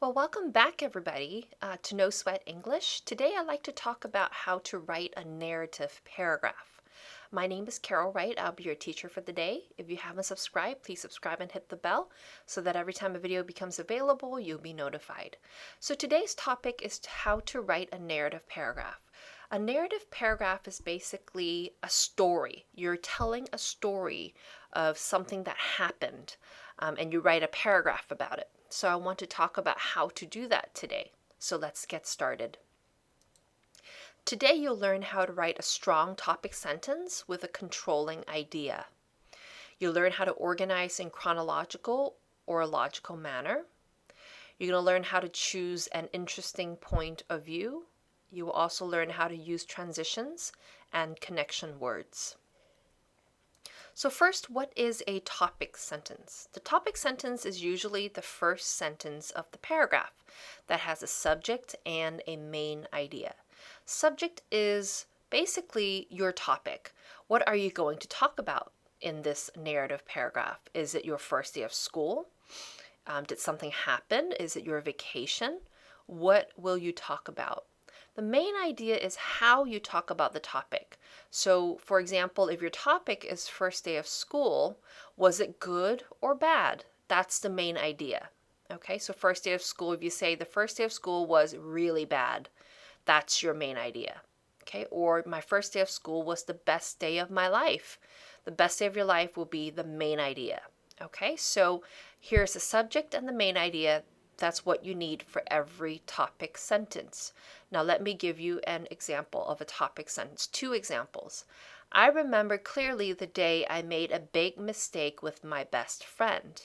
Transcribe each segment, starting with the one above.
Well, welcome back, everybody, to No Sweat English. Today, I'd like to talk about how to write a narrative paragraph. My name is Carol Wright. I'll be your teacher for the day. If you haven't subscribed, please subscribe and hit the bell so that every time a video becomes available, you'll be notified. So today's topic is how to write a narrative paragraph. A narrative paragraph is basically a story. You're telling a story of something that happened, and you write a paragraph about it. So I want to talk about how to do that today. So let's get started. Today you'll learn how to write a strong topic sentence with a controlling idea. You'll learn how to organize in chronological or a logical manner. You're going to learn how to choose an interesting point of view. You will also learn how to use transitions and connection words. So first, what is a topic sentence? The topic sentence is usually the first sentence of the paragraph that has a subject and a main idea. Subject is basically your topic. What are you going to talk about in this narrative paragraph? Is it your first day of school? Did something happen? Is it your vacation? What will you talk about? The main idea is how you talk about the topic. So, for example, if your topic is first day of school, was it good or bad? That's the main idea. Okay, so first day of school, if you say the first day of school was really bad, that's your main idea. Okay, or my first day of school was the best day of my life. The best day of your life will be the main idea. Okay, so here's the subject and the main idea. That's what you need for every topic sentence. Now let me give you an example of a topic sentence. Two examples. I remember clearly the day I made a big mistake with my best friend.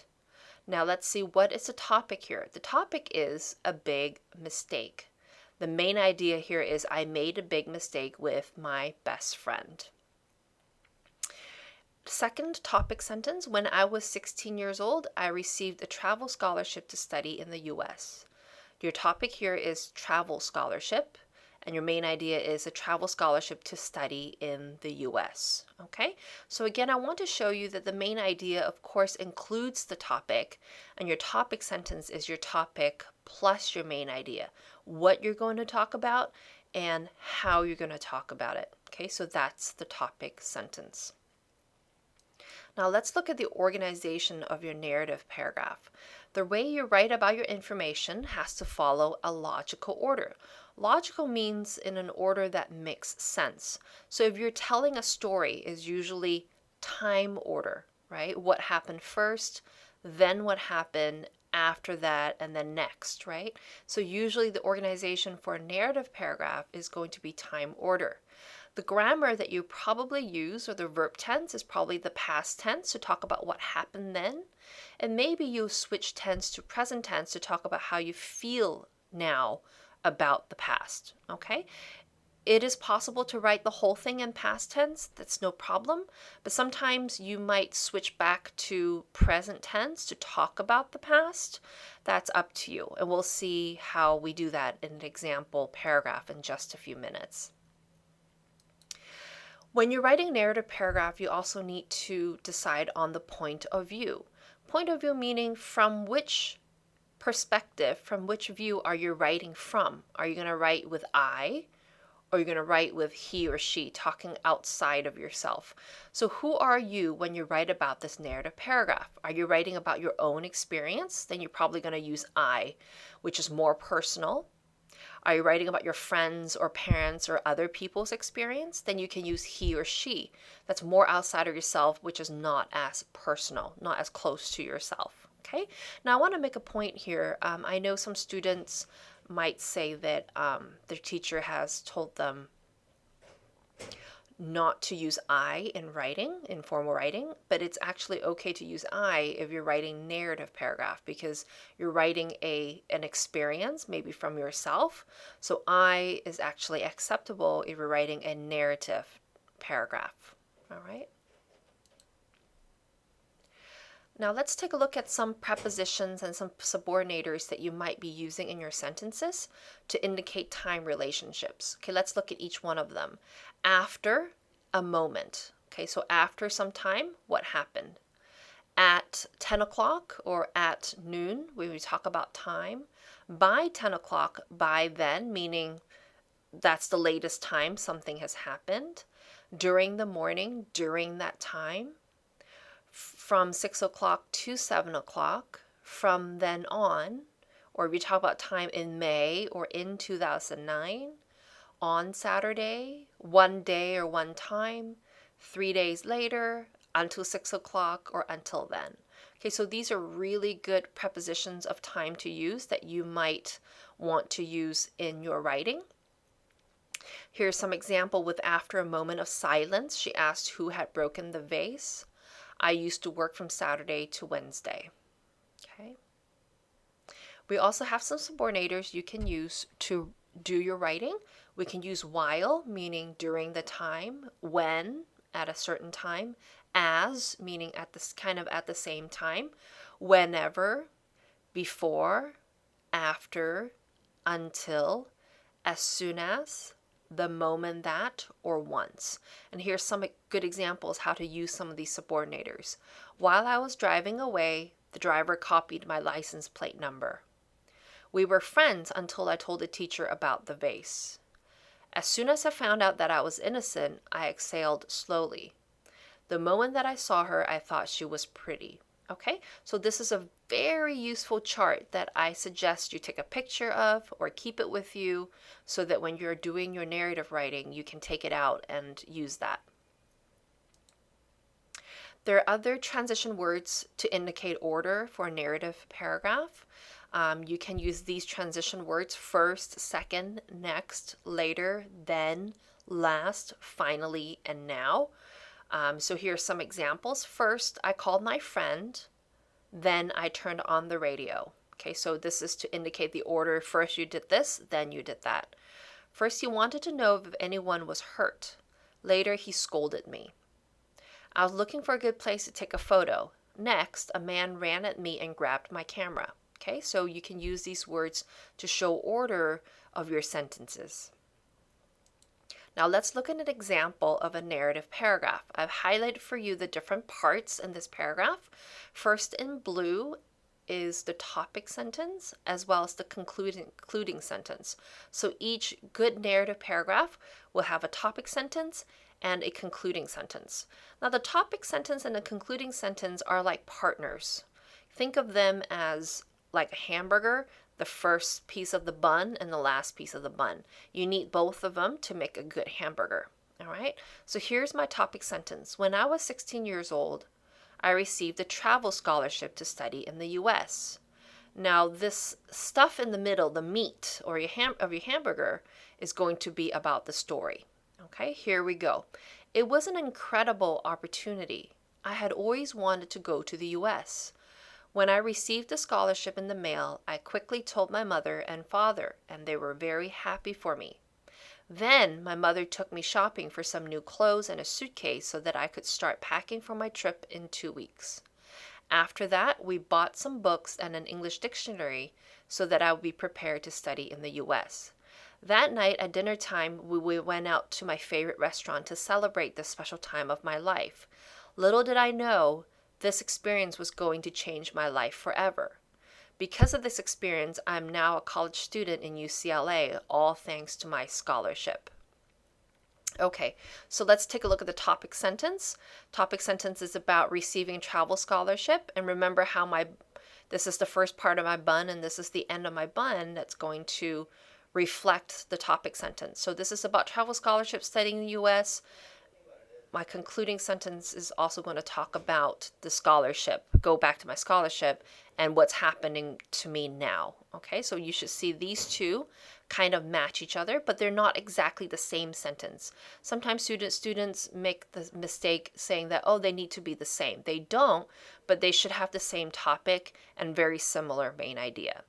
Now let's see, what is the topic here? The topic is a big mistake. The main idea here is I made a big mistake with my best friend. Second topic sentence, when I was 16 years old, I received a travel scholarship to study in the US. Your topic here is travel scholarship, and your main idea is a travel scholarship to study in the US. Okay, so again, I want to show you that the main idea, of course, includes the topic, and your topic sentence is your topic plus your main idea, what you're going to talk about and how you're going to talk about it. Okay, so that's the topic sentence. Now let's look at the organization of your narrative paragraph. The way you write about your information has to follow a logical order. Logical means in an order that makes sense. So if you're telling a story, is usually time order, right? What happened first, then what happened after that, and then next, right? So usually the organization for a narrative paragraph is going to be time order. The grammar that you probably use, or the verb tense, is probably the past tense to talk about what happened then. And maybe you switch tense to present tense to talk about how you feel now about the past, okay? It is possible to write the whole thing in past tense, that's no problem, but sometimes you might switch back to present tense to talk about the past. That's up to you, and we'll see how we do that in an example paragraph in just a few minutes. When you're writing a narrative paragraph, you also need to decide on the point of view. Point of view meaning from which perspective, from which view are you writing from? Are you going to write with I, or are you going to write with he or she, talking outside of yourself? So who are you when you write about this narrative paragraph? Are you writing about your own experience? Then you're probably going to use I, which is more personal. Are you writing about your friends or parents or other people's experience? Then you can use he or she. That's more outside of yourself, which is not as personal, not as close to yourself. Okay. Now I want to make a point here. I know some students might say that their teacher has told them not to use I in writing, in formal writing, but it's actually okay to use I if you're writing narrative paragraph because you're writing an experience maybe from yourself. So I is actually acceptable if you're writing a narrative paragraph. All right. Now let's take a look at some prepositions and some subordinators that you might be using in your sentences to indicate time relationships. Okay, let's look at each one of them. After a moment. Okay, so after some time, what happened? At 10 o'clock or at noon, when we talk about time. By 10 o'clock, by then, meaning that's the latest time something has happened. During the morning, during that time. From 6 o'clock to 7 o'clock. From then on, or if you talk about time in May or in 2009, on Saturday, one day or one time, 3 days later, until 6 o'clock, or until then. Okay, so these are really good prepositions of time to use that you might want to use in your writing. Here's some example with after a moment of silence. She asked who had broken the vase. I used to work from Saturday to Wednesday. Okay. We also have some subordinators you can use to do your writing. We can use while, meaning during the time, when, at a certain time, as, meaning at this kind of at the same time, whenever, before, after, until, as soon as, the moment that, or once. And here's some good examples how to use some of these subordinators. While I was driving away, the driver copied my license plate number. We were friends until I told the teacher about the vase. As soon as I found out that I was innocent, I exhaled slowly. The moment that I saw her, I thought she was pretty. Okay, so this is a very useful chart that I suggest you take a picture of or keep it with you so that when you're doing your narrative writing, you can take it out and use that. There are other transition words to indicate order for a narrative paragraph. You can use these transition words: first, second, next, later, then, last, finally, and now. So here are some examples. First, I called my friend. Then I turned on the radio. Okay, so this is to indicate the order. First you did this, then you did that. First he wanted to know if anyone was hurt. Later he scolded me. I was looking for a good place to take a photo. Next, a man ran at me and grabbed my camera. Okay, so you can use these words to show order of your sentences. Now let's look at an example of a narrative paragraph. I've highlighted for you the different parts in this paragraph. First in blue is the topic sentence as well as the concluding sentence. So each good narrative paragraph will have a topic sentence and a concluding sentence. Now the topic sentence and the concluding sentence are like partners. Think of them as like a hamburger, the first piece of the bun and the last piece of the bun. You need both of them to make a good hamburger. All right, so here's my topic sentence. When I was 16 years old, I received a travel scholarship to study in the US. Now this stuff in the middle, the meat or your hamburger, is going to be about the story. Okay, here we go. It was an incredible opportunity. I had always wanted to go to the US. When I received the scholarship in the mail, I quickly told my mother and father, and they were very happy for me. Then my mother took me shopping for some new clothes and a suitcase so that I could start packing for my trip in 2 weeks. After that, we bought some books and an English dictionary so that I would be prepared to study in the US. That night at dinner time, we went out to my favorite restaurant to celebrate this special time of my life. Little did I know, this experience was going to change my life forever. Because of this experience, I'm now a college student in UCLA, all thanks to my scholarship. Okay, so let's take a look at the topic sentence. Topic sentence is about receiving travel scholarship. And remember how this is the first part of my bun and this is the end of my bun that's going to reflect the topic sentence. So this is about travel scholarship, studying in the US. My concluding sentence is also going to talk about the scholarship, go back to my scholarship and what's happening to me now. Okay, so you should see these two kind of match each other, but they're not exactly the same sentence. Sometimes students make the mistake saying that, oh, they need to be the same. They don't, but they should have the same topic and very similar main idea.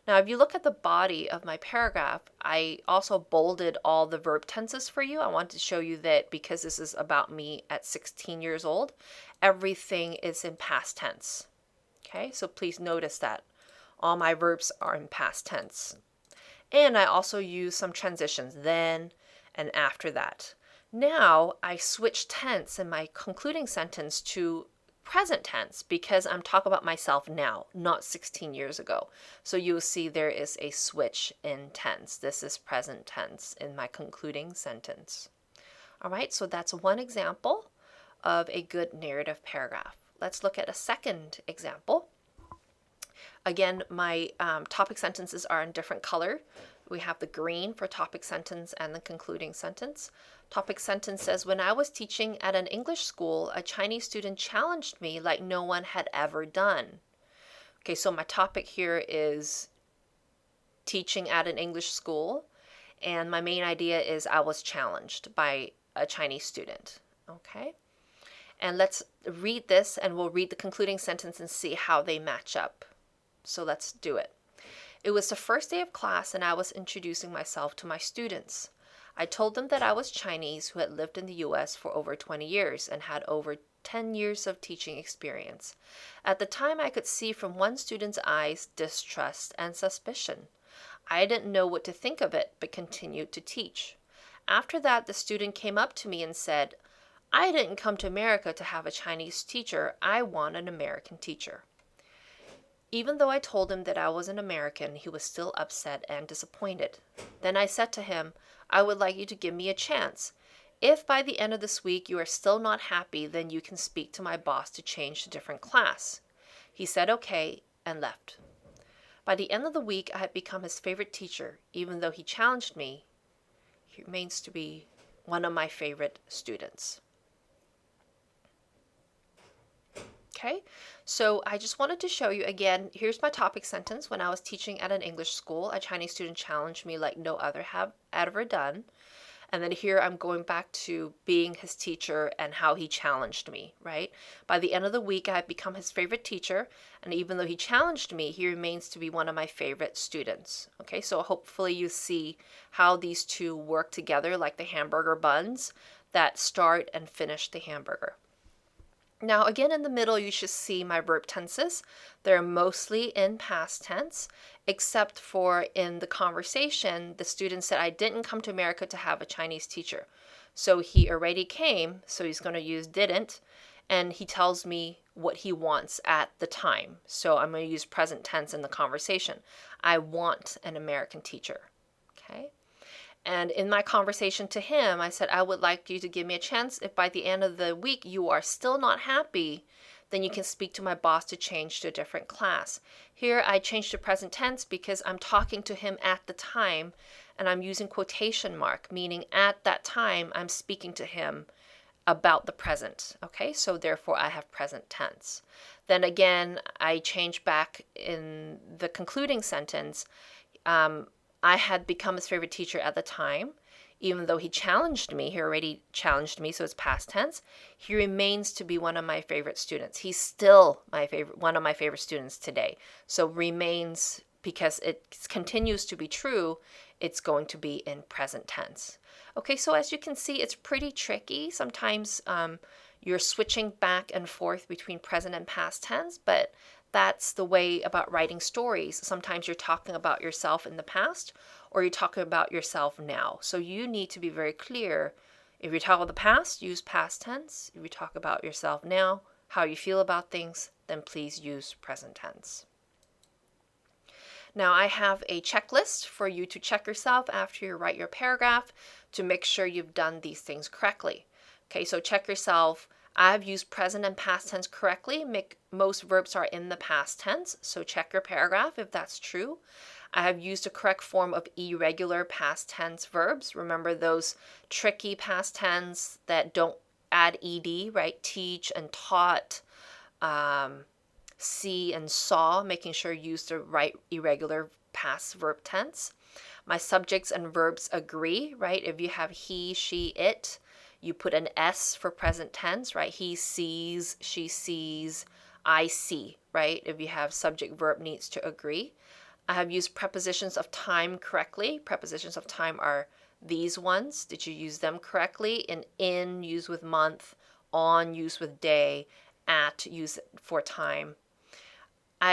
Now, if you look at the body of my paragraph, I also bolded all the verb tenses for you. I want to show you that because this is about me at 16 years old, everything is in past tense. Okay, so please notice that all my verbs are in past tense. And I also use some transitions, then and after that. Now I switch tense in my concluding sentence to present tense because I'm talking about myself now, not 16 years ago. So you'll see there is a switch in tense. This is present tense in my concluding sentence. All right, so that's one example of a good narrative paragraph. Let's look at a second example. Again, my topic sentences are in different color. We have the green for topic sentence and the concluding sentence. Topic sentence says, when I was teaching at an English school, a Chinese student challenged me like no one had ever done. Okay, so my topic here is teaching at an English school, and my main idea is I was challenged by a Chinese student. Okay, and let's read this, and we'll read the concluding sentence and see how they match up. So let's do it. It was the first day of class, and I was introducing myself to my students. I told them that I was Chinese who had lived in the US for over 20 years and had over 10 years of teaching experience. At the time, I could see from one student's eyes distrust and suspicion. I didn't know what to think of it, but continued to teach. After that, the student came up to me and said, I didn't come to America to have a Chinese teacher. I want an American teacher. Even though I told him that I was an American, he was still upset and disappointed. Then I said to him, I would like you to give me a chance. If by the end of this week you are still not happy, then you can speak to my boss to change to different class. He said okay and left. By the end of the week, I had become his favorite teacher. Even though he challenged me, he remains to be one of my favorite students. Okay, so I just wanted to show you again, here's my topic sentence. When I was teaching at an English school, a Chinese student challenged me like no other have ever done. And then here I'm going back to being his teacher and how he challenged me, right? By the end of the week, I had become his favorite teacher. And even though he challenged me, he remains to be one of my favorite students. Okay, so hopefully you see how these two work together like the hamburger buns that start and finish the hamburger. Now, again, in the middle, you should see my verb tenses. They're mostly in past tense, except for in the conversation, the student said, I didn't come to America to have a Chinese teacher. So he already came, so he's going to use didn't, and he tells me what he wants at the time. So I'm going to use present tense in the conversation. I want an American teacher. Okay. And in my conversation to him, I said, I would like you to give me a chance. If by the end of the week you are still not happy, then you can speak to my boss to change to a different class. Here I changed to present tense because I'm talking to him at the time, and I'm using quotation mark, meaning at that time I'm speaking to him about the present. Okay, so therefore I have present tense. Then again, I change back in the concluding sentence. I had become his favorite teacher at the time. Even though he challenged me, he already challenged me, so it's past tense. He remains to be one of my favorite students. He's still one of my favorite students today. So remains, because it continues to be true, it's going to be in present tense. Okay, so as you can see, it's pretty tricky. Sometimes you're switching back and forth between present and past tense, but that's the way about writing stories. Sometimes you're talking about yourself in the past, or you're talking about yourself now. So you need to be very clear. If you talk about the past, use past tense. If you talk about yourself now, how you feel about things, then please use present tense. Now I have a checklist for you to check yourself after you write your paragraph to make sure you've done these things correctly. Okay, so check yourself. I've used present and past tense correctly. Most verbs are in the past tense, so check your paragraph if that's true. I have used a correct form of irregular past tense verbs. Remember those tricky past tense that don't add ed, right? Teach and taught, see and saw, making sure you use the right irregular past verb tense. My subjects and verbs agree, right? If you have he, she, it, you put an S for present tense, right? He sees, she sees, I see, right? If you have subject verb needs to agree. I have used prepositions of time correctly. Prepositions of time are these ones. Did you use them correctly? In, use with month, on, use with day, at, use for time. I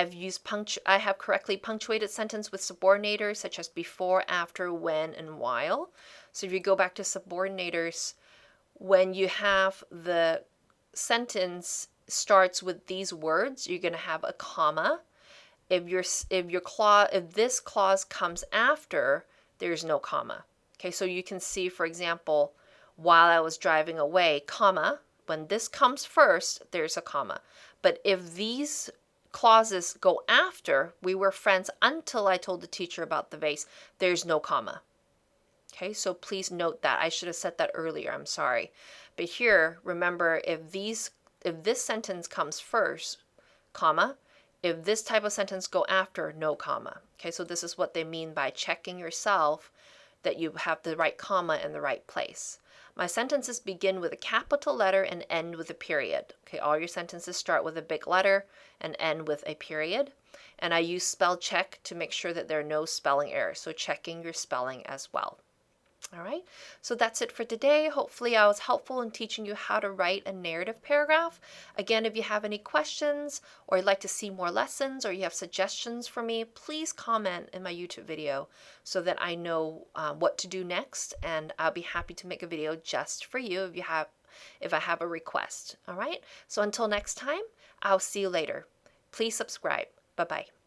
have correctly punctuated sentence with subordinators such as before, after, when, and while. So if you go back to subordinators, when you have the sentence starts with these words, you're going to have a comma. If this clause comes after, there's no comma. Okay, so you can see, for example, while I was driving away, comma, when this comes first, there's a comma. But if these clauses go after, we were friends until I told the teacher about the vase, there's no comma. Okay, so please note that. I should have said that earlier, I'm sorry. But here, remember, if this sentence comes first, comma, if this type of sentence go after, no comma. Okay, so this is what they mean by checking yourself that you have the right comma in the right place. My sentences begin with a capital letter and end with a period. Okay, all your sentences start with a big letter and end with a period. And I use spell check to make sure that there are no spelling errors. So checking your spelling as well. All right, so that's it for today. Hopefully I was helpful in teaching you how to write a narrative paragraph. Again, if you have any questions or you'd like to see more lessons or you have suggestions for me, please comment in my YouTube video so that I know what to do next, and I'll be happy to make a video just for you if I have a request. All right, so until next time, I'll see you later. Please subscribe. Bye-bye.